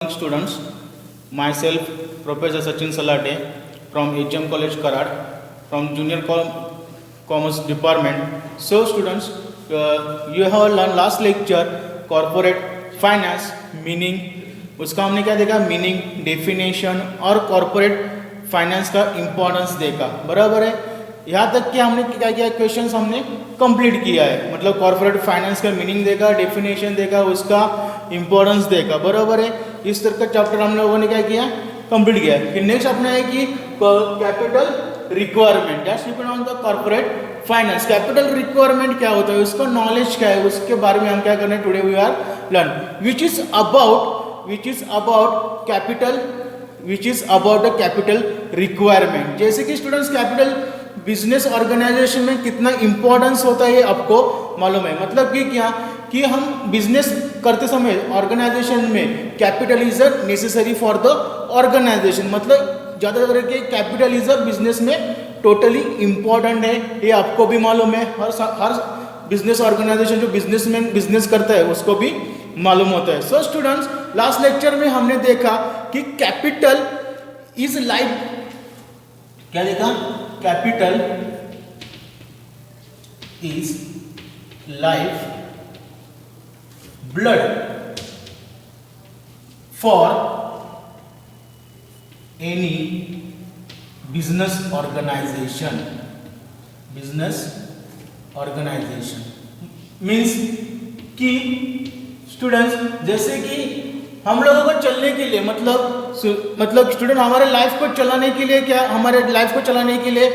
Students, myself Professor Sachin Salate from HM College Karad from Junior Commerce Department. So students, you have learned last lecture corporate finance meaning. उसका हमने क्या देखा, meaning, definition और corporate finance का importance देखा. बराबर है. यहाँ तक कि हमने क्या किया, क्वेश्चंस हमने कंप्लीट किया है. मतलब कॉर्पोरेट फाइनेंस का मीनिंग देखा, डेफिनेशन देखा, उसका इम्पोर्टेंस देखा. बराबर है. इस तरह का चैप्टर हम लोगों ने क्या किया, कंप्लीट किया है. फिर नेक्स्ट अपना है कि capital requirement, that's depend on the corporate finance. Capital requirement क्या होता है, उसका नॉलेज क्या है, उसके बारे में हम क्या करने today we are learn, which is about the capital requirement. जैसे कि स्टूडेंट्स कैपिटल बिजनेस ऑर्गेनाइजेशन में कितना इंपॉर्टेंस होता है आपको मालूम है. मतलब कि क्या कि हम बिजनेस करते समय ऑर्गेनाइजेशन में capital is a necessary for the organisation. मतलब ज़्यादातर के कैपिटल इज अ बिजनेस में टोटली इंपॉर्टेंट है, ये आपको भी मालूम है. हर बिजनेस ऑर्गेनाइजेशन जो बिजनेसमैन बिजनेस करता है उसको भी मालूम होता है. सो स्टूडेंट्स, लास्ट लेक्चर में हमने देखा कि कैपिटल इज लाइफ, क्या देखा, capital is life blood for any business organisation. Means कि स्टूडेंट्स, जैसे कि हम लोगों को चलने के लिए मतलब स्टूडेंट हमारे लाइफ को चलाने के लिए क्या, हमारे लाइफ को चलाने के लिए,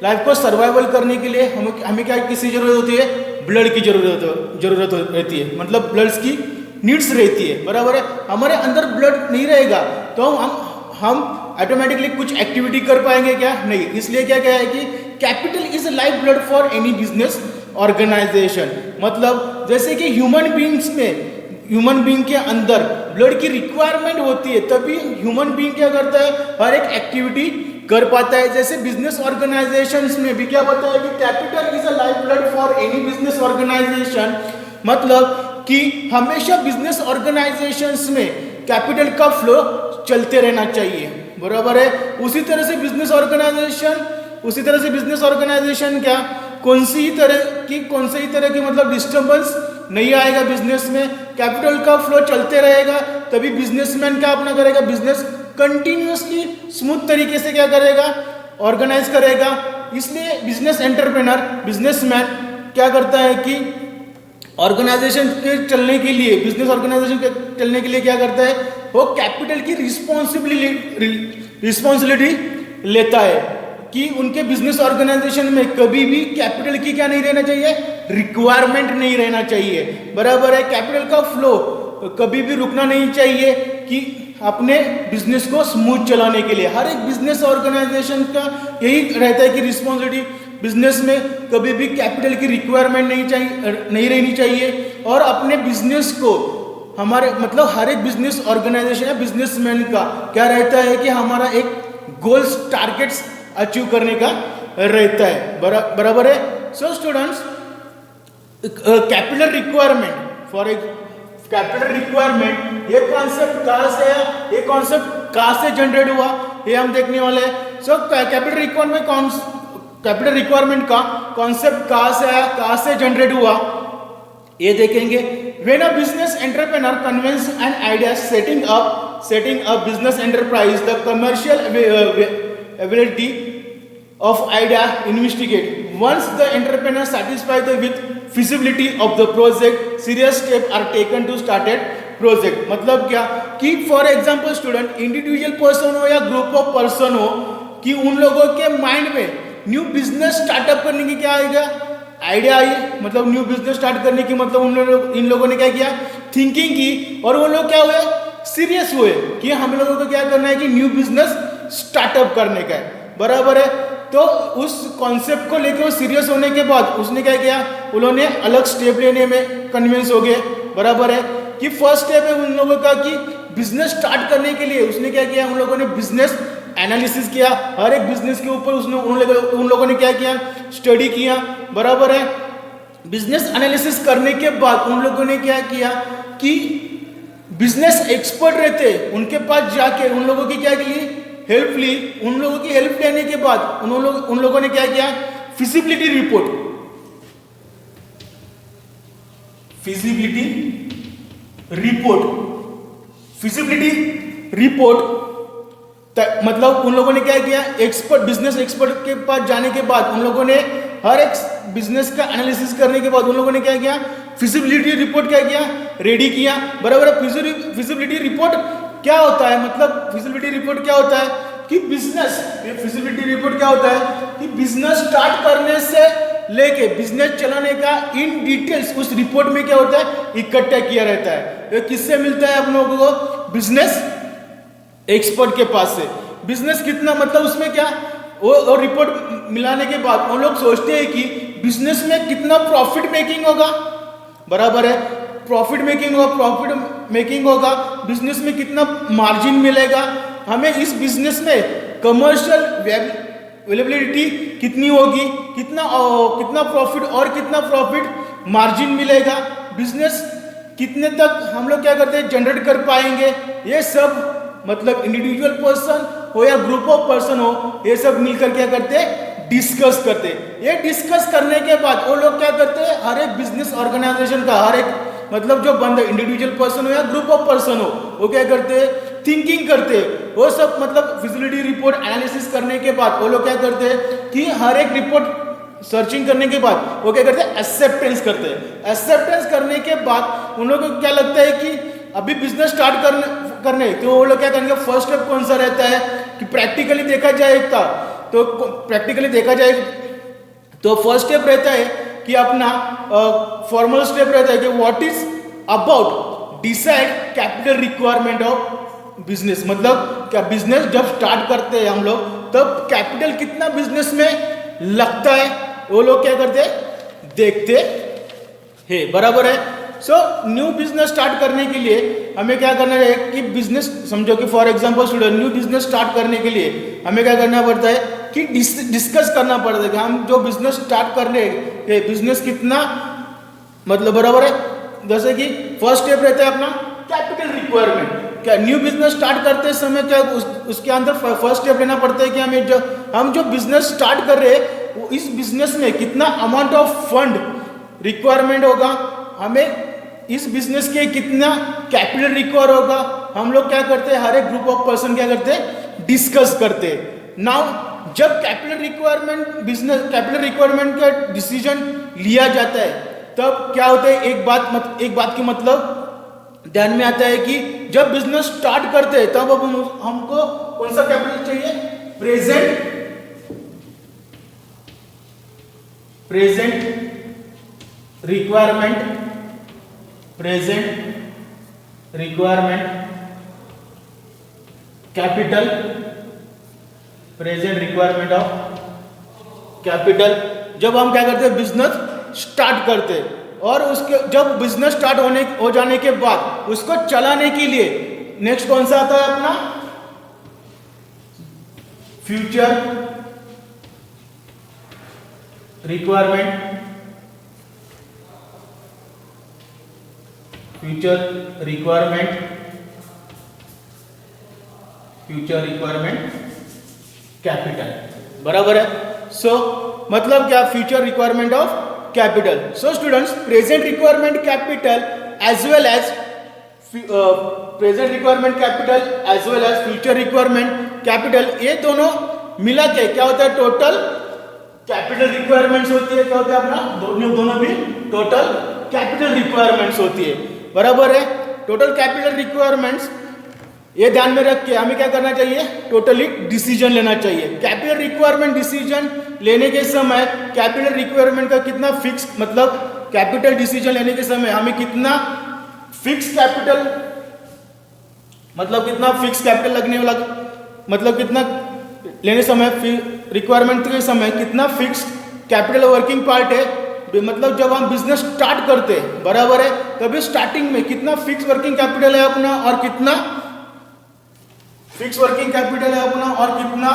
लाइफ को सर्वाइवल करने के लिए हमें क्या किसकी जरूरत होती है, ब्लड की जरूरत रहती है. मतलब ब्लड्स की नीड्स रहती है. बराबर है. हमारे अंदर ब्लड नहीं रहेगा तो हम ऑटोमेटिकली कुछ एक्टिविटी कर पाएंगे क्या, नहीं. इसलिए क्या है कि capital is life blood for any business organisation. मतलब जैसे कि ह्यूमन बीइंग के अंदर ब्लड की रिक्वायरमेंट होती है, तभी ह्यूमन बीइंग क्या करता है, हर एक एक्टिविटी कर पाता है. जैसे बिजनेस ऑर्गेनाइजेशंस में भी क्या बताया कि capital is a life blood for any business organisation. मतलब कि हमेशा बिजनेस ऑर्गेनाइजेशंस में कैपिटल का फ्लो चलते रहना चाहिए. बराबर है. उसी तरह से बिजनेस ऑर्गेनाइजेशन क्या, कौन सी ही तरह की मतलब डिस्टर्बेंस नहीं आएगा बिजनेस में. कैपिटल का फ्लो चलते रहेगा तभी बिजनेसमैन क्या अपना करेगा, बिजनेस कंटिन्यूअसली स्मूथ तरीके से क्या करेगा, ऑर्गेनाइज करेगा. इसलिए बिजनेसमैन क्या करता है कि ऑर्गेनाइजेशन के चलने के लिए, बिजनेस ऑर्गेनाइजेशन के चलने के लिए क्या करता है, वो कैपिटल की रिस्पॉन्सिबिलिटी लेता है कि उनके बिजनेस ऑर्गेनाइजेशन में कभी भी कैपिटल की क्या नहीं रहना चाहिए, रिक्वायरमेंट नहीं रहना चाहिए. बराबर है. कैपिटल का फ्लो कभी भी रुकना नहीं चाहिए कि अपने बिजनेस को स्मूथ चलाने के लिए. हर एक बिजनेस ऑर्गेनाइजेशन का यही रहता है कि रिस्पॉन्सिबिलिटी, बिजनेस में कभी भी कैपिटल की रिक्वायरमेंट नहीं रहनी चाहिए. और अपने बिजनेस को हमारे मतलब हर एक बिजनेस ऑर्गेनाइजेशन या बिजनेसमैन का क्या रहता है कि हमारा एक गोल्स, टारगेट्स अचीव करने का रहता है. बराबर है. सो स्टूडेंट्स, कैपिटल रिक्वायरमेंट ये कॉन्सेप्ट कहाँ से है, ये कॉन्सेप्ट कहाँ से जनरेट हुआ, ये हम देखने वाले हैं. सो कैपिटल रिक्वायरमेंट का कॉन्सेप्ट कहाँ से आया, कहाँ से जनरेट हुआ, ये देखेंगे. When a business entrepreneur convince an idea setting up business enterprise, the commercial ability of idea investigate. Once the entrepreneur satisfied with feasibility of the project, serious steps are taken to started project. मतलब क्या कि for example student, individual person हो या group of person हो, कि उन लोगों के माइंड में न्यू बिजनेस स्टार्टअप करने की क्या आएगा, आइडिया आई. मतलब न्यू बिजनेस स्टार्ट करने की मतलब इन लोगों ने क्या किया, थिंकिंग की, और वो लोग क्या हुए, सीरियस हुए कि हम लोगों को क्या करना है कि न्यू बिजनेस स्टार्टअप करने का है. बराबर है. तो उस कॉन्सेप्ट को लेकर वो सीरियस होने के बाद उसने क्या किया, उन्होंने अलग स्टेप लेने में कन्विंस हो गए. बराबर है कि फर्स्ट स्टेप है उन लोगों का कि बिजनेस स्टार्ट करने के लिए उसने क्या किया, उन लोगों ने बिजनेस एनालिसिस किया. हर एक बिजनेस के ऊपर उन लोगों ने क्या किया, स्टडी किया. बराबर है. बिजनेस एनालिसिस करने के बाद उन लोगों ने क्या किया कि बिजनेस एक्सपर्ट रहते हैं, उनके पास जाके उन लोगों की क्या की हेल्प ली। उन लोगों की हेल्प लेने के बाद उन लोगों ने क्या किया, फिजिबिलिटी रिपोर्ट, फिजिबिलिटी रिपोर्ट मतलब उन लोगों ने क्या किया, एक्सपर्ट, बिजनेस एक्सपर्ट के पास जाने के बाद उन लोगों ने हर एक बिजनेस का एनालिसिस करने के बाद उन लोगों ने क्या किया, फिजिबिलिटी रिपोर्ट क्या किया, रेडी किया। बराबर है। फिजिबिलिटी रिपोर्ट क्या होता है, मतलब फिजिबिलिटी रिपोर्ट क्या होता है कि फिजिबिलिटी रिपोर्ट क्या होता है कि बिजनेस स्टार्ट करने से लेके बिजनेस चलाने का इन डिटेल्स उस रिपोर्ट में क्या होता है, इकट्ठा किया रहता है। ये किससे मिलता है आप लोगों को, बिजनेस एक्सपर्ट के पास से। बिजनेस कितना, मतलब उसमें क्या, वो रिपोर्ट मिलाने के बाद वो लोग सोचते हैं कि बिजनेस में कितना प्रॉफिट मेकिंग होगा। बराबर है, प्रॉफिट मेकिंग होगा, बिजनेस में कितना मार्जिन मिलेगा, हमें इस बिजनेस में कमर्शियल अवेलेबिलिटी कितनी होगी, कितना प्रॉफिट और कितना प्रॉफिट मार्जिन मिलेगा, बिजनेस कितने तक हम लोग क्या करते हैं जनरेट कर पाएंगे। ये सब मतलब इंडिविजुअल पर्सन हो या ग्रुप ऑफ पर्सन हो, ये सब मिलकर क्या करते हैं, डिस्कस करते हैं। ये डिस्कस करने के बाद वो लोग क्या करते हैं, हर एक बिजनेस ऑर्गेनाइजेशन का हर एक मतलब जो बंदा इंडिविजुअल पर्सन हो या ग्रुप ऑफ पर्सन हो, वो क्या करते हैं, थिंकिंग करते हैं। वो सब मतलब फिजिबिलिटी रिपोर्ट एनालिसिस करने के बाद वो लोग क्या करते हैं कि हर एक रिपोर्ट सर्चिंग करने के बाद वो क्या करते हैं, एक्सेप्टेंस करते हैं। एक्सेप्टेंस करने के बाद उन लोगों को क्या लगता है कि अभी बिजनेस स्टार्ट करने तो वो लोग क्या करेंगे, फर्स्ट स्टेप कौन सा रहता है कि प्रैक्टिकली देखा जाएगा तो फर्स्ट स्टेप रहता है कि अपना फॉर्मल स्टेप रहता है कि what is about decide capital requirement of business. मतलब क्या बिजनेस जब स्टार्ट करते हैं हम लोग, तब कैपिटल कितना बिजनेस में लगता है वो लोग क्या करते हैं, देखते हैं। बराबर है। सो न्यू बिजनेस स्टार्ट करने के लिए हमें क्या करना है कि बिजनेस, समझो कि for example student, new business start करने के लिए हमें क्या करना पड़ता है कि डिस्कस करना पड़ता है कि हम जो बिजनेस स्टार्ट कर रहे हैं बिजनेस कितना मतलब बराबर है। जैसे कि फर्स्ट स्टेप रहता है अपना कैपिटल रिक्वायरमेंट। क्या न्यू बिजनेस स्टार्ट करते समय क्या उसके अंदर फर्स्ट स्टेप लेना पड़ता है कि हम जो बिजनेस स्टार्ट कर रहे हैं वो इस बिजनेस में कितना अमाउंट ऑफ फंड रिक्वायरमेंट होगा, हमें इस बिजनेस के कितना कैपिटल रिक्वायर होगा। हम लोग क्या करते हैं, हर एक ग्रुप ऑफ पर्सन क्या करते हैं, डिस्कस करते हैं। नाउ जब कैपिटल रिक्वायरमेंट का डिसीजन लिया जाता है तब क्या होता है, एक बात की मतलब ध्यान में आता है कि जब बिजनेस स्टार्ट करते हैं तब अब हमको कौन सा कैपिटल चाहिए, present requirement capital, present requirement of capital. जब हम क्या करते हैं, बिजनेस स्टार्ट करते हैं और उसके जब बिजनेस स्टार्ट हो जाने के बाद उसको चलाने के लिए नेक्स्ट कौन सा आता है अपना, फ्यूचर रिक्वायरमेंट कैपिटल। बराबर है। सो मतलब क्या, future requirement of capital. So students, present requirement capital as well as future requirement capital, ये दोनों मिला के क्या होता है, टोटल कैपिटल रिक्वायरमेंट्स होती है। क्या होता है अपना, दोनों भी टोटल कैपिटल रिक्वायरमेंट्स होती है। बराबर है। टोटल कैपिटल रिक्वायरमेंट्स ये ध्यान में रख के हमें क्या करना चाहिए, टोटली डिसीजन लेना चाहिए। कैपिटल रिक्वायरमेंट डिसीजन लेने के समय कैपिटल रिक्वायरमेंट का कितना फिक्स, मतलब कैपिटल डिसीजन लेने के समय हमें कितना फिक्स कैपिटल, मतलब कितना फिक्स कैपिटल लगने वाला, मतलब कितना लेने समय रिक्वायरमेंट के समय कितना फिक्स कैपिटल वर्किंग पार्ट है। मतलब जब हम बिजनेस स्टार्ट करते हैं, बराबर है, तभी स्टार्टिंग में कितना फिक्स वर्किंग कैपिटल है अपना और कितना फिक्स वर्किंग कैपिटल है अपना और कितना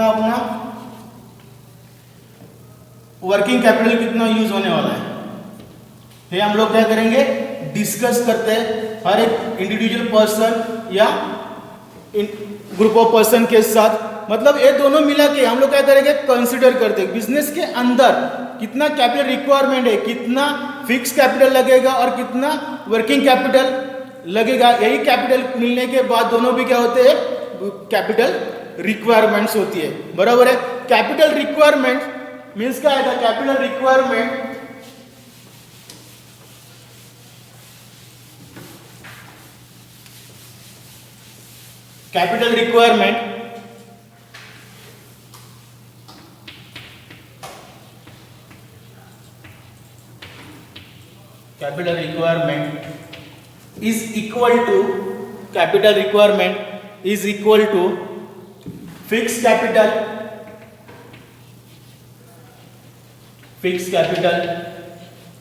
अपना वर्किंग कैपिटल कितना यूज होने वाला है, ये हम लोग क्या करेंगे, डिस्कस करते हैं हर एक इंडिविजुअल पर्सन या ग्रुप ऑफ पर्सन के साथ। मतलब ये दोनों मिला के हम लोग क्या करेंगे, कंसिडर करते हैं बिजनेस के अंदर कितना कैपिटल रिक्वायरमेंट है, कितना फिक्स कैपिटल लगेगा और कितना वर्किंग कैपिटल लगेगा। यही कैपिटल मिलने के बाद दोनों भी क्या होते हैं, कैपिटल रिक्वायरमेंट्स होती है, बराबर है। कैपिटल रिक्वायरमेंट मीन्स क्या आएगा, capital requirement capital requirement capital requirement is equal to capital requirement is equal to fixed capital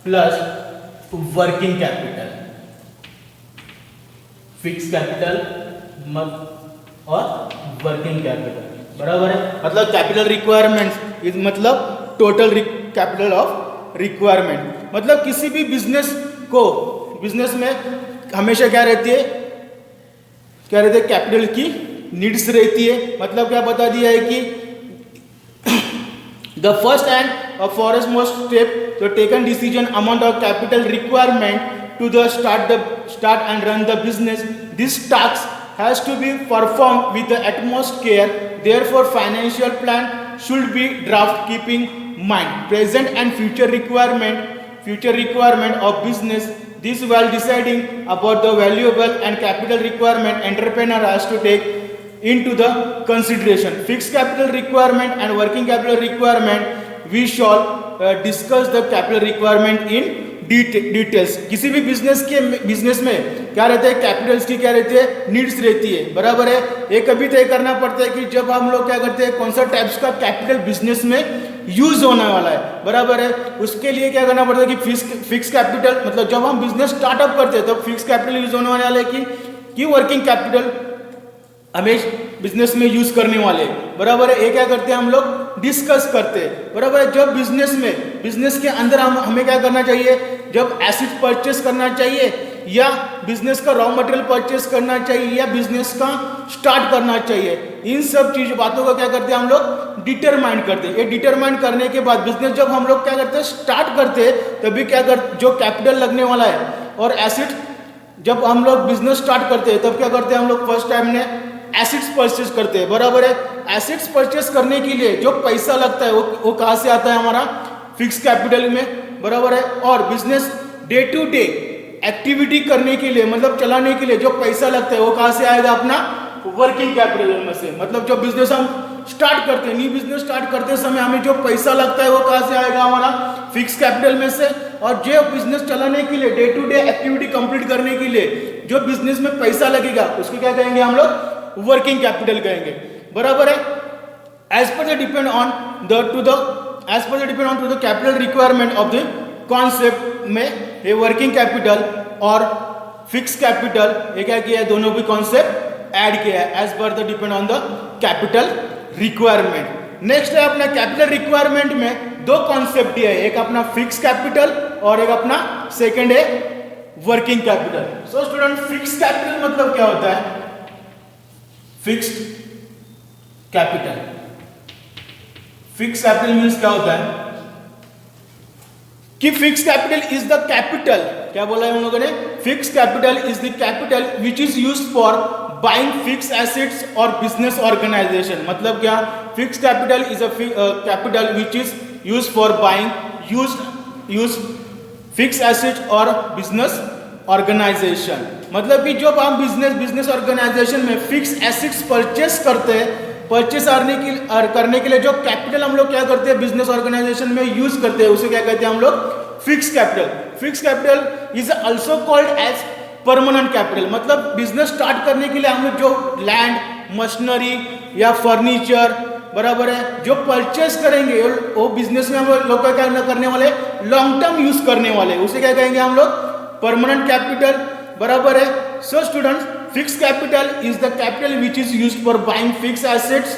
plus working capital, fixed capital और वर्किंग कैपिटल, बराबर है। मतलब कैपिटल रिक्वायरमेंट इज मतलब टोटल कैपिटल ऑफ रिक्वायरमेंट। मतलब किसी भी बिजनेस में हमेशा क्या रहती है, कैपिटल की नीड्स रहती है। मतलब क्या बता दिया है कि the first and forest most step the taken decision amount of capital requirement to the start and run the business, this task has to be performed with the utmost care. Therefore, financial plan should be draft keeping mind present and future requirement of business. This while deciding about the valuable and capital requirement entrepreneur has to take into the consideration. Fixed capital requirement and working capital requirement. We shall discuss the capital requirement in details. किसी भी business में क्या रहता है, Capitals की क्या रहती है, नीड्स रहती है, बराबर है। ये कभी तय करना पड़ता है कि जब हम लोग क्या करते हैं, कौन सा टाइप्स का कैपिटल बिजनेस में यूज होने वाला है, बराबर है। उसके लिए क्या करना पड़ता है कि फिक्स कैपिटल, मतलब जब हम बिजनेस स्टार्टअप करते हैं तब फिक्स कैपिटल यूज होने वाला है कि वर्किंग कैपिटल हमें बिजनेस में यूज करने वाले, बराबर है। ये क्या करते हैं, हम लोग डिस्कस करते हैं, बराबर है। जब बिजनेस के अंदर हमें क्या करना चाहिए, जब एसेट परचेस करना चाहिए या बिजनेस का रॉ मटेरियल परचेस करना चाहिए या बिजनेस का स्टार्ट करना चाहिए, इन सब बातों का क्या करते हैं, हम लोग डिटरमाइन करते हैं। ये डिटरमाइन करने के बाद बिजनेस जब हम लोग क्या करते हैं, स्टार्ट करते हैं, तभी क्या करते, जो कैपिटल लगने वाला है और एसेट, जब हम लोग बिजनेस स्टार्ट करते हैं तब क्या करते हैं, हम लोग फर्स्ट टाइम ने एसेट्स परचेस करते हैं, बराबर है। एसेट्स परचेस करने के लिए जो पैसा लगता है वो कहाँ से आता है, हमारा फिक्स कैपिटल में, बराबर है। और business day to day activity करने के लिए, मतलब चलाने के लिए जो पैसा लगता है वो कहाँ से आएगा, अपना वर्किंग कैपिटल में से। मतलब जो बिजनेस हम स्टार्ट करते हैं, न्यू बिजनेस स्टार्ट करते समय हमें जो पैसा लगता है वो कहाँ से आएगा, हमारा फिक्स कैपिटल में से। और जो बिजनेस चलाने के लिए, day to day activity complete करने के लिए जो बिजनेस में पैसा लगेगा उसको क्या कहेंगे, हम लोग वर्किंग कैपिटल कहेंगे, बराबर है। As per the depend on to the capital requirement of the concept में ये वर्किंग कैपिटल और फिक्स कैपिटल ये क्या किया है, दोनों भी कॉन्सेप्ट ऐड किया है as per the depend on the capital requirement. Next है अपना कैपिटल रिक्वायरमेंट में दो कॉन्सेप्ट दिया है, एक अपना फिक्स कैपिटल और एक अपना सेकंड है working capital. So student, fix capital मतलब क्या होता है, fixed capital. Fix capital means क्या होता है कि fix capital is the capital, क्या बोला है उन लोगों ने, fix capital is the capital which is used for buying fix assets और बिजनेस ऑर्गेनाइजेशन। मतलब क्या, fix capital is a capital which is used for buying use fix assets और बिजनेस ऑर्गेनाइजेशन। मतलब कि जब हम बिजनेस ऑर्गेनाइजेशन में fix assets purchase करते हैं, परचेस करने के लिए जो कैपिटल हम लोग क्या करते हैं, बिजनेस ऑर्गेनाइजेशन में यूज करते हैं, उसे क्या कहते हैं हम लोग, fix capital. Fix capital is also called as permanent capital. मतलब बिजनेस स्टार्ट करने के लिए हम लोग जो लैंड, मशीनरी या फर्नीचर, बराबर है, जो परचेस करेंगे वो बिजनेस में हम लोग क्या करने वाले, लॉन्ग टर्म यूज करने वाले, उसे क्या कहेंगे हम लोग, परमानेंट कैपिटल, बराबर है। So students, fix capital is the capital which is used for buying fix assets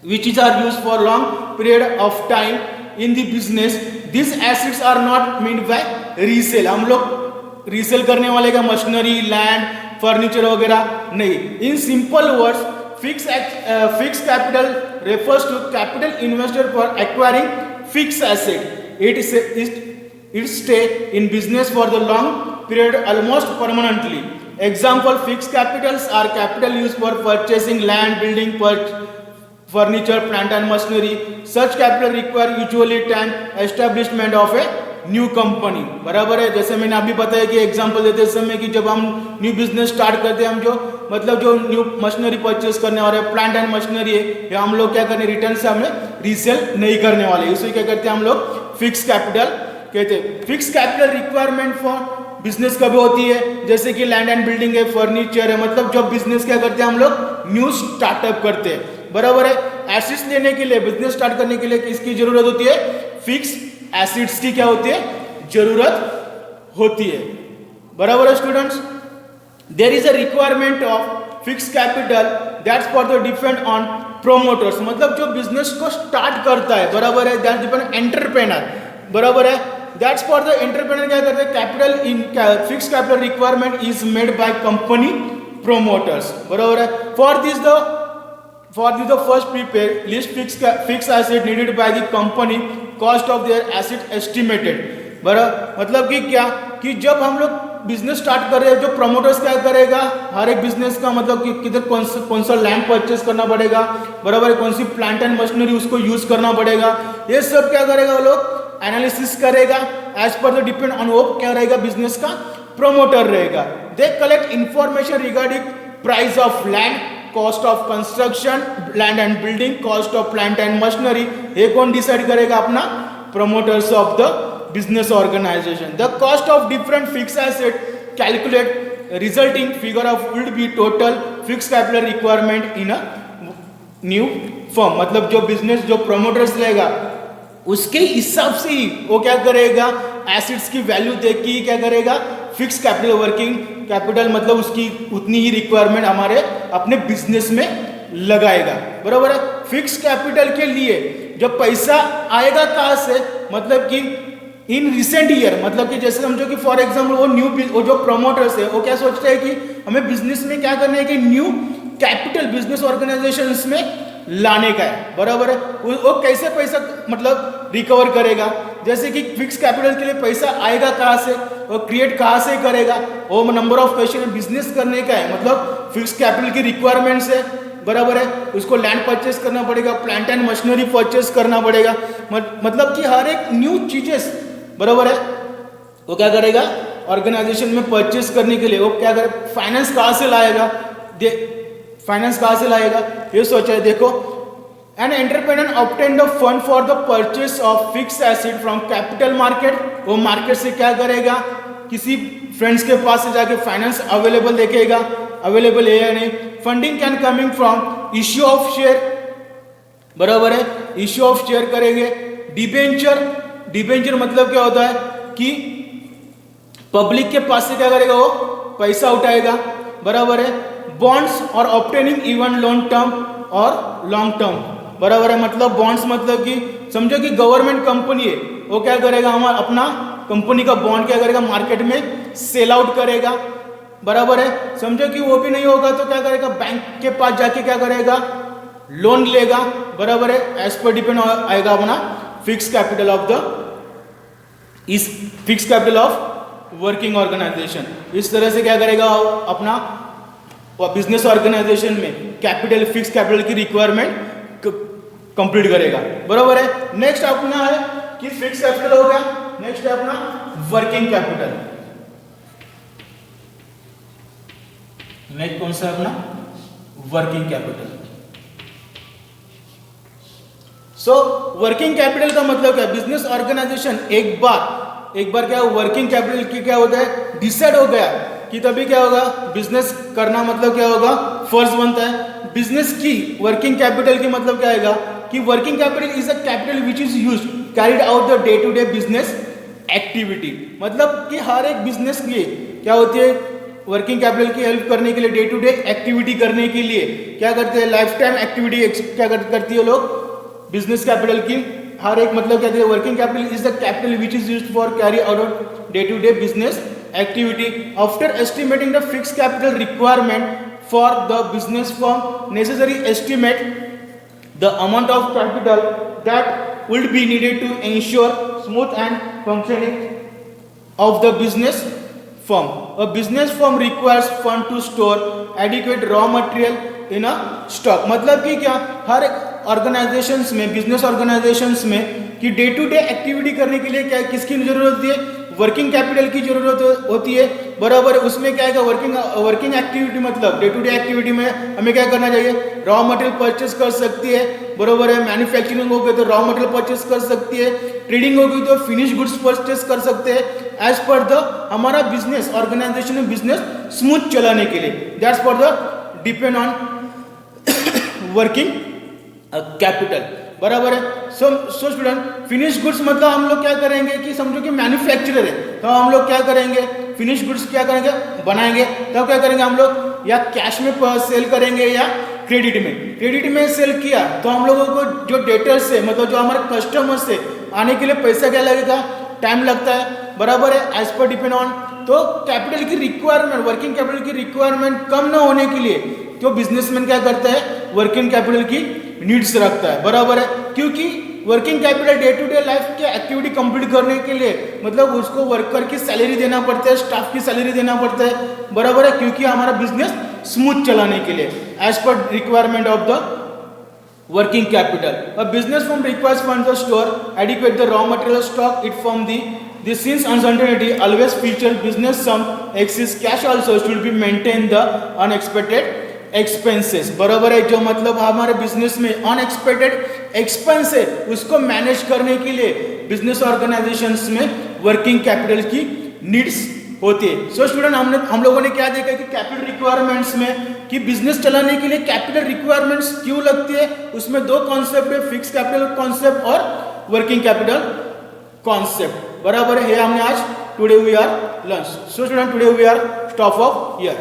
which is are used for long period of time in the business, this assets are not meant by resale. हम लोग resale करने वाले का machinery, land, furniture वगैरह नहीं। In simple words, fix capital refers to capital invested for acquiring fixed asset. It stay in business for the long period, almost permanently. Example, fixed capitals are capital used for purchasing land, building, furniture, plant and machinery. Such capital require usually time establishment of a new company. बराबर है, जैसे मैंने अभी बताया कि example देते समय कि जब हम न्यू बिजनेस स्टार्ट करते हैं, हम जो मतलब जो न्यू मशीनरी परचेस करने वाले प्लांट एंड मशीनरी है, या हम लोग क्या करने, रिटर्न से हमें रीसेल नहीं करने वाले, इसे क्या कहते हैं हम लोग, फिक्स कैपिटल कहते हैं। Fix capital requirement for business कब होती है, जैसे कि लैंड एंड बिल्डिंग है, फर्नीचर है, मतलब जब बिजनेस क्या करते हैं हम लोग, न्यू स्टार्टअप करते हैं। बराबर है, एसेट्स लेने के लिए, बिजनेस स्टार्ट करने के लिए किसकी जरूरत होती है, फिक्स एसिड्स की क्या होती है, जरूरत होती है। बराबर है students. There is a requirement of fix capital that's for the depend on promoters, मतलब जो बिजनेस को स्टार्ट करता है, बराबर है, दैट डिपेंड एंटरप्रेनर, बराबर है, दैट्स फॉर द एंटरप्रेनर क्या करते हैं, capital in fix capital requirement is made by company promoters, बराबर है। For this the first prepare list fixed asset needed by the company, cost of their asset estimated। बराबर, मतलब कि क्या कि जब हम लोग बिजनेस स्टार्ट कर रहे हैं, जो प्रमोटर्स क्या करेगा, हर एक बिजनेस का मतलब कि किधर कौन सा लैंड परचेस करना पड़ेगा, बराबर है, कौन सी प्लांट एंड मशीनरी उसको यूज करना पड़ेगा, ये सब क्या करेगा वो लोग एनालिसिस करेगा as per the depend on, वो क्या रहेगा, बिजनेस का प्रमोटर रहेगा। They collect information regarding price of land, cost of construction, land and building, cost of plant and machinery, ये कौन डिसाइड करेगा, अपना promoters of the business organisation. The cost of different fix asset calculate, resulting figure of will be total fix capital requirement in a new firm, मतलब जो business जो promoters लेगा उसके हिसाब से ही वो क्या करेगा, एसेट्स की वैल्यू देख के क्या करेगा, फिक्स कैपिटल, वर्किंग कैपिटल मतलब उसकी उतनी ही रिक्वायरमेंट हमारे अपने बिजनेस में लगाएगा। बराबर है। फिक्स कैपिटल के लिए जब पैसा आएगा कहाँ से, मतलब कि इन रिसेंट ईयर, मतलब कि जैसे समझो कि फॉर एग्जाम्पल वो जो प्रमोटर्स है वो क्या सोचते हैं कि हमें बिजनेस में क्या करना है कि न्यू कैपिटल बिजनेस ऑर्गेनाइजेशंस में लाने का है। बराबर है। वो कैसे पैसा मतलब रिकवर करेगा, जैसे कि फिक्स कैपिटल के लिए पैसा आएगा कहाँ से, वो क्रिएट कहाँ से करेगा, वो नंबर ऑफ क्वेश्चन बिजनेस करने का है, मतलब फिक्स कैपिटल की रिक्वायरमेंट्स है। बराबर है। उसको लैंड परचेस करना पड़ेगा, प्लांट एंड मशीनरी परचेस करना पड़ेगा, मतलब कि हर एक न्यू चीजेस, बराबर है, वो क्या करेगा ऑर्गेनाइजेशन में परचेस करने के लिए, वो क्या करेगा, फाइनेंस कहाँ से लाएगा, फाइनेंस कहाँ से लाएगा ये सोचा है। देखो, an entrepreneur obtain the fund for the purchase of fix asset from capital market, वो मार्केट से क्या करेगा, किसी फ्रेंड्स के पास से जाके फाइनेंस अवेलेबल देखेगा, अवेलेबल है या नहीं। Funding can coming from issue of share, बराबर है, इश्यू ऑफ शेयर करेंगे। डिबेंचर, डिबेंचर मतलब क्या होता है कि पब्लिक के पास से क्या करेगा, वो पैसा उठाएगा, बराबर है। बॉन्ड्स और ऑब्टेनिंग इवन लॉन्ग टर्म और लॉन्ग टर्म, बराबर है, मतलब बॉन्ड्स मतलब कि समझो कि गवर्नमेंट कंपनी है, वो क्या करेगा, हमारा अपना कंपनी का बॉन्ड क्या करेगा, मार्केट में सेल आउट करेगा, बराबर है। समझो कि वो भी नहीं होगा तो क्या करेगा, बैंक के पास जाके क्या करेगा, लोन लेगा, बराबर है। एज पर डिपेंड आएगा अपना फिक्स कैपिटल ऑफ द इस fix capital of working organisation. इस तरह से क्या करेगा, अपना बिजनेस ऑर्गेनाइजेशन में कैपिटल, फिक्स कैपिटल की रिक्वायरमेंट कंप्लीट करेगा, बराबर है। नेक्स्ट अपना है कि फिक्स कैपिटल हो गया, नेक्स्ट है अपना वर्किंग कैपिटल। नेक्स्ट कौन सा है अपना working capital. So working capital का मतलब क्या, बिजनेस ऑर्गेनाइजेशन एक बार क्या वर्किंग कैपिटल की क्या होता है, डिसाइड हो गया कि तभी क्या होगा, बिजनेस करना मतलब क्या होगा, फर्ज बनता है। बिजनेस की वर्किंग कैपिटल की मतलब क्या आएगा कि working capital is a capital which is used carried out the day to day business activity, मतलब कि हर एक बिजनेस की क्या होती है, वर्किंग कैपिटल की हेल्प करने के लिए, डे टू डे एक्टिविटी करने के लिए क्या करते हैं, लाइफ टाइम एक्टिविटी क्या करती है लोग, बिजनेस कैपिटल की हर एक मतलब कहते हैं working capital is the capital which is used for carry out day to day business activity. After estimating the fix capital requirement for the business firm necessary estimate the amount of capital that would be needed to ensure smooth and functioning of the business firm. A business firm requires fund to store adequate raw material in a stock. मतलब कि क्या हर एक organisations में, business organisations में कि day to day activity करने के लिए क्या किसकी जरूरत होती है, वर्किंग कैपिटल की जरूरत होती है. बराबर है. उसमें क्या है, वर्किंग एक्टिविटी मतलब डे टू डे एक्टिविटी में हमें क्या करना चाहिए, रॉ मटेरियल परचेस कर सकती है. बराबर है. मैन्युफैक्चरिंग हो गई तो रॉ मटेरियल परचेस कर सकती है. ट्रेडिंग हो गई तो फिनिश गुड्स परचेस कर सकते हैं. एज पर द हमारा बिजनेस ऑर्गेनाइजेशन में बिजनेस स्मूथ चलाने के लिए, that's for the depend on working capital. बराबर है. सो स्टूडेंट, फिनिश गुड्स मतलब हम लोग क्या करेंगे कि समझो कि मैन्युफैक्चरर है तो हम लोग क्या करेंगे, फिनिश गुड्स क्या करेंगे, बनाएंगे. तब क्या करेंगे हम लोग, या कैश में सेल करेंगे या क्रेडिट में सेल किया तो हम लोगों को जो डेटर्स है मतलब जो हमारे कस्टमर्स है आने के लिए पैसा क्या लगेगा, टाइम लगता है. बराबर है. एज पर डिपेंड ऑन, तो कैपिटल की रिक्वायरमेंट, वर्किंग कैपिटल की रिक्वायरमेंट कम ना होने के लिए तो बिजनेसमैन क्या करता है, वर्किंग कैपिटल की नीड्स रखता है. बराबर है. क्योंकि working capital day to day life के एक्टिविटी कंप्लीट करने के लिए मतलब उसको वर्कर की सैलरी देना पड़ता है, स्टाफ की सैलरी देना पड़ता है. बराबर है. क्योंकि हमारा बिजनेस स्मूथ चलाने के लिए as per requirement of the working capital. A business firm requires funds to store adequate the raw material stock it from the since uncertainty always feature business sum excess cash also should be maintained the unexpected expenses. बराबर है. जो मतलब हमारे business में unexpected expense है उसको manage करने के लिए बिजनेस ऑर्गेनाइजेशंस में वर्किंग कैपिटल की नीड्स होती है. सो स्टूडेंट, हम लोगों ने क्या देखा कि कैपिटल रिक्वायरमेंट्स में कि बिजनेस चलाने के लिए कैपिटल रिक्वायरमेंट्स क्यों लगती है, उसमें दो कॉन्सेप्ट है, फिक्स कैपिटल कॉन्सेप्ट और वर्किंग कैपिटल कॉन्सेप्ट. बराबर है. हमने आज today we are learn. So student, today we are stop of year.